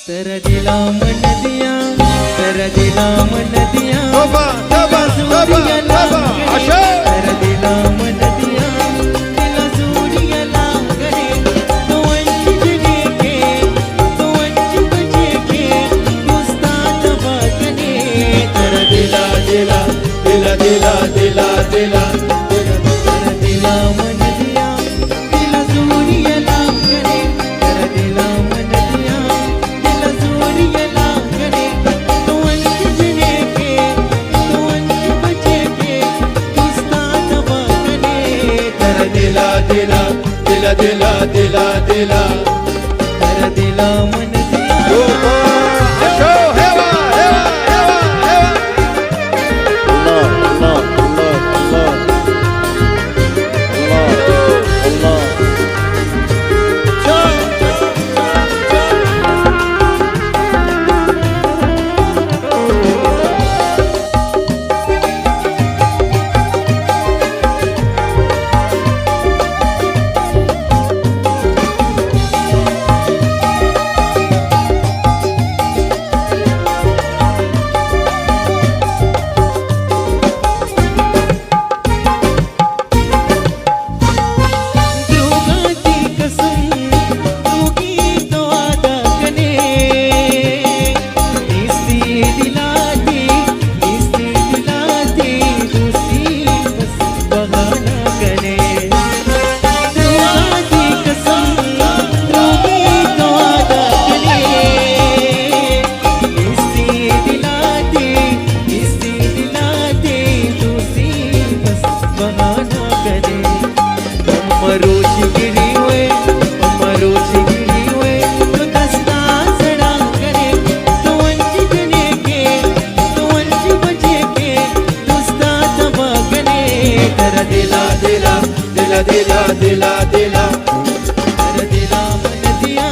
तेरा दिला मन दिया, तेरा दिला मन दिया, तोबा तोबा तोबा तोबा आशा तेरा दिला मन दिया, दिला सूरिया लागरे, तो अंजने के, तो अंज बजे के, उस्ताद बगने, तेरा दिला दिला दिला दिला दिला दिला तेरा दिला मन दिया, दिला सूरिया लागरे, तेरा दिला मन दिया, दिला सूरिया लागरे, तो अंजने के, तो अंज बजे के, उस्ताद बगने, तेरा दिला दिला दिला दिला दिला दिला तेरा दिला मन दिया। तोबा आशा हेवा हेवा हेवा हेवा Allah Allah Allah Allah Allah दोघांची कसम दोघी तो आदा कने निस्ती दिलाती दुसरी बस बहाना कने दोघांची कसम दोघी तो आदा कने निस्ती दिलाती दुसरी बस बहाना कने अमरो शिगिरी हुए तो दस्ता सड़ा करे तो अंजने के तो अंज बजे के दुस्ता तबा करे तेरा दिला दिला दिला दिला दिला दिला तेरा दिला मन दिया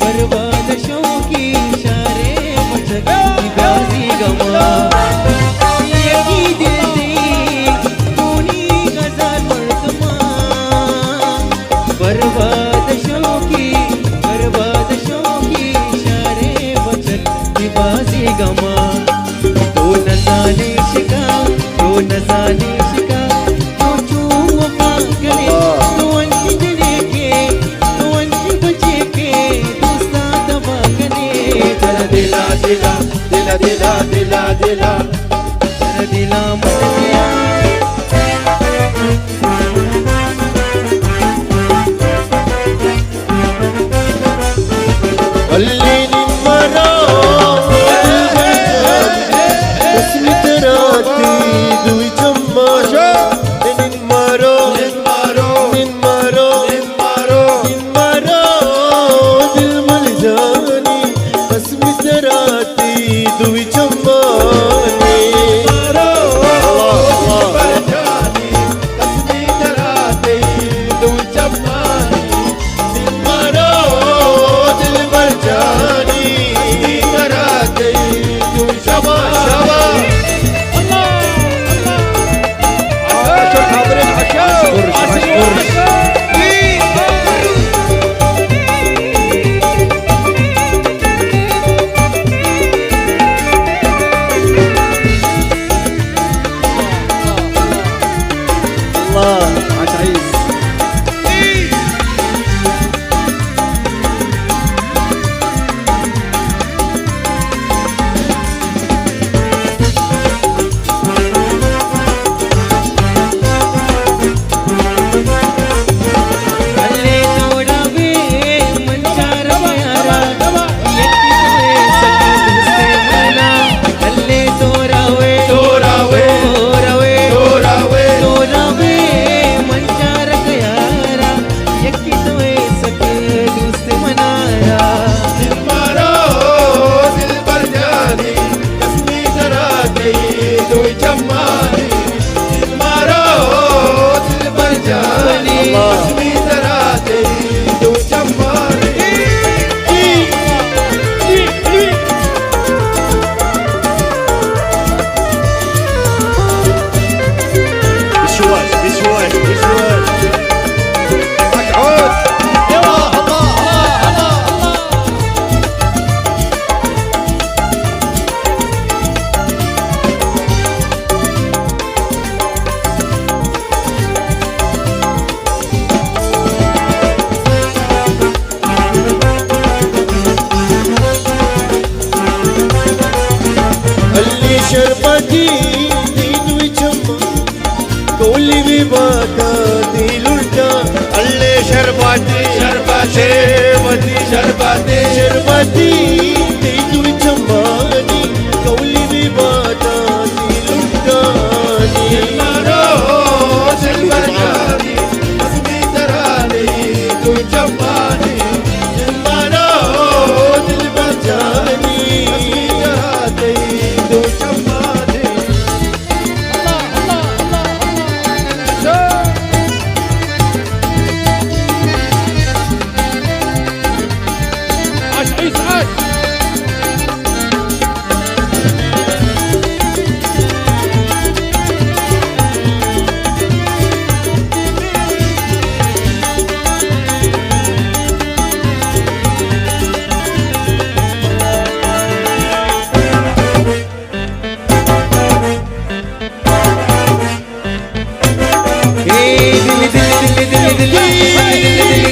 बर्बाद शौकी इशारे मचकी बाजी गमा यही देती कोनी हजार मर्दमा बर्बाद शौकी इशारे मचकी बाजी गमा तो न जाने शिका तो चूम वफा करे तो अंजने के तो अंज बचे के दुस्ता दबा कने तेरा दिला दिला दिला दिला दिला दिला तेरा दिला मन दिया ಅಲ್ಲಿ ನಿಮ್ಮರ ಸ್ಮಿತ ರಾತ್ರಿ ದುಯ್ ಚಮ್ಮ ನಿಮ್ಮರೋ निम्मारो ನಿಮ್ಮರೋ निम्मारो ನಿಮ್ಮರೋ ದಿಲ್ ಮಲ್ ಜಾನಿ ಸ್ಮಿತ ರಾತ್ರಿ ದುಯ್ ಚಮ್ಮ बरजानी तस्मी तराते दू चम्मानी ನಿಮ್ಮರೋ ದಿಲ್ ಮಲ್ ಜಾನಿ शरबती शरबती शरबती ते दुई चंबानी कौली भी बातानी लुटानी मारो दिल भर जानी हंसती तरानी तू चंबानी मारो दिल भर जानी हंसती तरानी तू चंबानी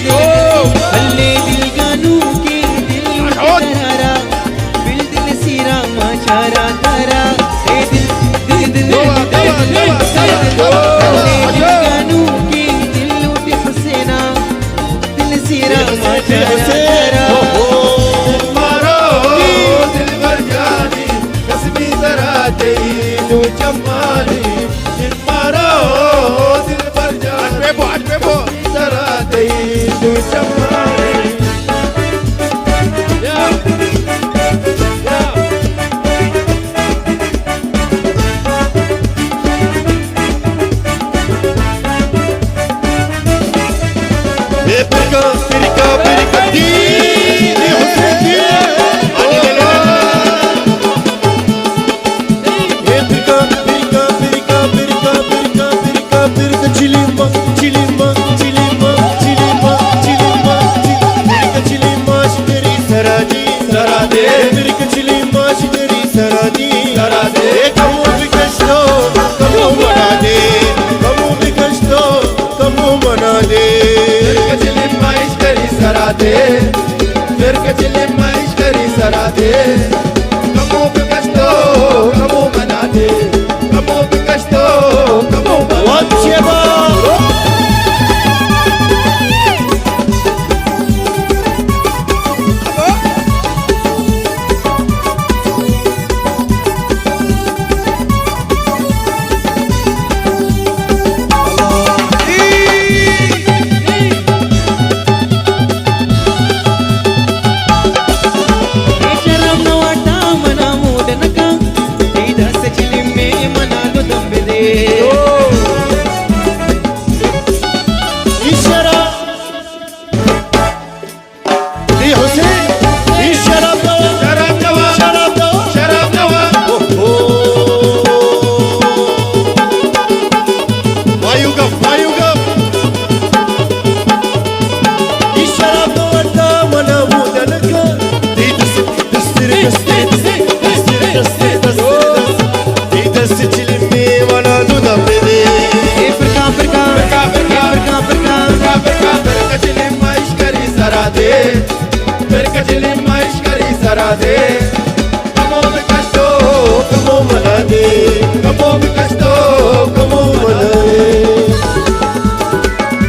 अल्ले दिल गानू के दिल तारा दिल दिल सीरा माशारा तारा ए दिल दिल दिल अल्ले दिल गानू के दिल उठे हुसैना दिल सीरा माशारा तारा मारो दिल भर जानी हंसती तरानी तू चंबानी मारो दिल भर जानी तरानी तू चंबानी Pirka, pirka, pirka, di Hussein di Pirka, pirka, pirka, pirka, pirka, pirka, pirka, chilimba, chilimba, chilimba, chilimba, chilimba, pirka, chilimba, shikari saradi, sarade, pirka, chilimba, shikari saradi, sarade, kamu bikashto, kamu manade, kamu bikashto, kamu manade. फिर कचले माइश करी सरा दे कमो पे कष्टो कमो मना दे कमो पे कष्टो कमो मना दे फिर कचले माइश करी सरा दे कमो पे कष्टो कमो मना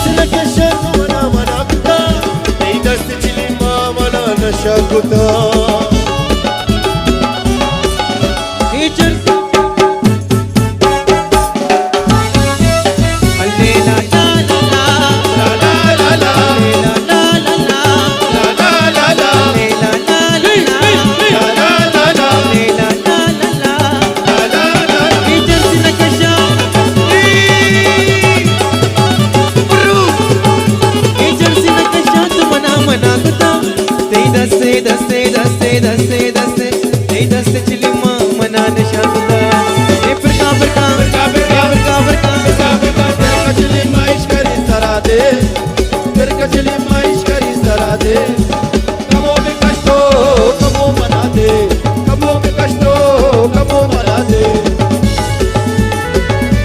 दे कमो पे कष्टो कमो मना दे Shakuta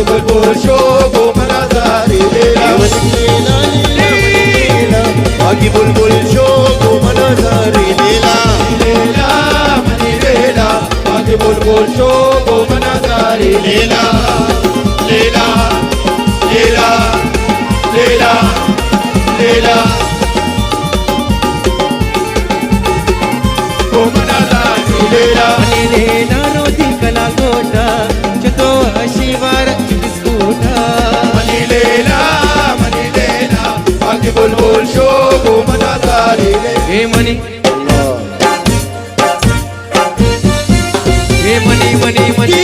बुलबुल शो गो मनाजारी लेला लेला लेला बागी बुलबुल शो गो मनाजारी लेला लेला मनी लेला बागी बुलबुल शो गो मनाजारी लेला लेला लेला लेला लेला गो मनाजारी लेला मनी लेला रोधी कला गोटा चतो शिवार बिस्कुटा मनी लेला बागी बुलबुल शो गो मनाजारी लेला हे मनी हे मनी मनी मनी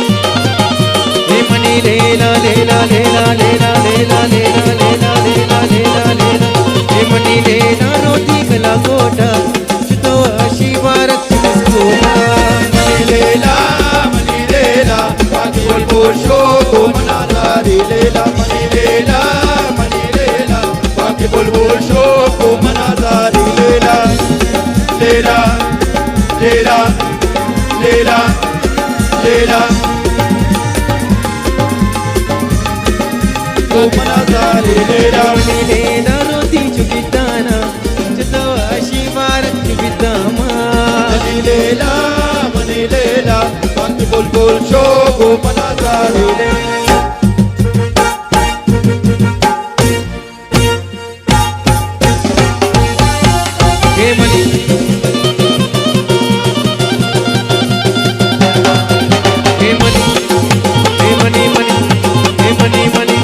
हे मनी लेला लेला लेला लेला लेला लेला लेला लेला लेला लेला हे मनी लेला रोटी कला गोटा चतो शिवार बिस्कुटा मनी लेला बागी बुलबुल शो गो मनाजारी लेला मनी लेला बागी बुलबुल शो गो मनाजारी लेला लेला लेला लेला लेला गो मनाजारी लेला मनी लेला रोटी चुकिताना चतो शिवार बिदामा मनी लेला बागी बुलबुल शो गो मनाजारी लेला हे मनी हे मनी हे मनी मनी हे मनी मनी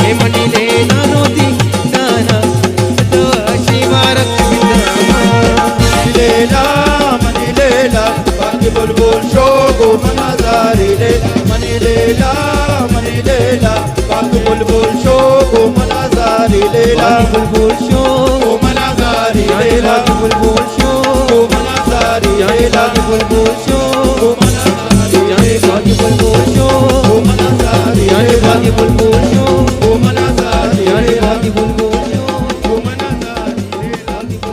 हे मनी लेना रोती गाना तो शिवार बिदामा मनी लेला बागी बुलबुल शो गो मनाजारी लेला मनी लेला बागी बुलबुल शो गो मनाजारी लेला बुलबुल शो गो मनाजारी लेला बुलबुल शो गो मनाजारी लेला बुलबुल शो गो मनाजारी लेला बुलबुल शो गो मनाजारी लेला बुलबुल शो गो मनाजारी लेला बुलबुल शो गो मनाजारी लेला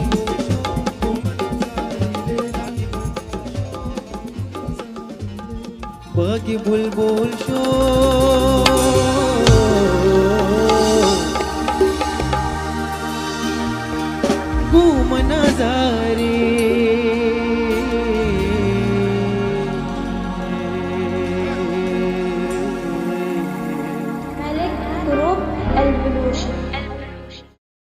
बागी बुलबुल शो